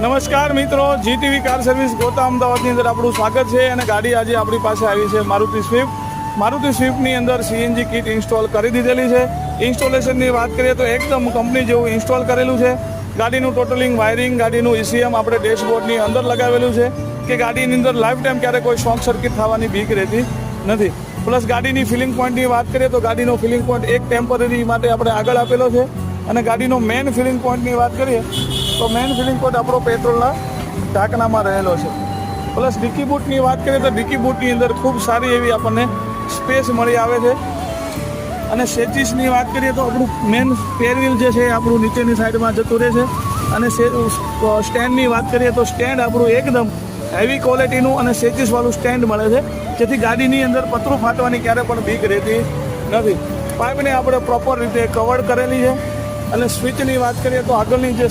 નમસ્કાર મિત્રો, GTV car service ગોતા અમદાવાદની અંદર આપણું સ્વાગત છે અને ગાડી આજે આપણી પાસે આવી છે મારુતિ સ્વિફ્ટની અંદર સીએનજી કિટ ઇન્સ્ટોલ કરી દીધેલી છે. ઇન્સ્ટોલેશનની વાત કરીએ તો એકદમ કંપની જેવું ઇન્સ્ટોલ કરેલું છે. ગાડીનું ટોટલિંગ વાયરિંગ, ગાડીનું ECM આપણે ડેશબોર્ડની અંદર લગાવેલું છે કે ગાડીની અંદર લાઈફ ટાઈમ ક્યારે કોઈ શોર્ટ સર્કિટ થવાની બીક રહેતી નથી. પ્લસ ગાડીની ફિલિંગ પોઈન્ટની વાત કરીએ તો ગાડીનો ફિલિંગ પોઈન્ટ એક ટેમ્પરરી માટે આપણે આગળ આપેલો છે અને ગાડીનો મેઇન ફિલિંગ પોઈન્ટની વાત કરીએ તો મેઇન ફિલિંગ પોઈન્ટ આપણો પેટ્રોલના ઢાંકણામાં રહેલો છે. પ્લસ ડિક્કી બૂટની વાત કરીએ તો ડિક્કી બૂટની અંદર ખૂબ સારી એવી આપણને સ્પેસ મળી આવે છે. અને સેચિસની વાત કરીએ તો આપણું મેઇન સ્પેર વ્હીલ જે છે એ આપણું નીચેની સાઈડમાં જતું રહે છે. અને સ્ટેન્ડની વાત કરીએ તો સ્ટેન્ડ આપણું એકદમ હેવી ક્વોલિટીનું અને સેચિસવાળું સ્ટેન્ડ મળે છે, જેથી ગાડીની અંદર પતરું ફાટવાની ક્યારે પણ બીક રહેતી નથી. પાઇપને આપણે પ્રોપર રીતે કવર કરેલી છે. અને સ્વિચની વાત કરીએ તો આગળની જે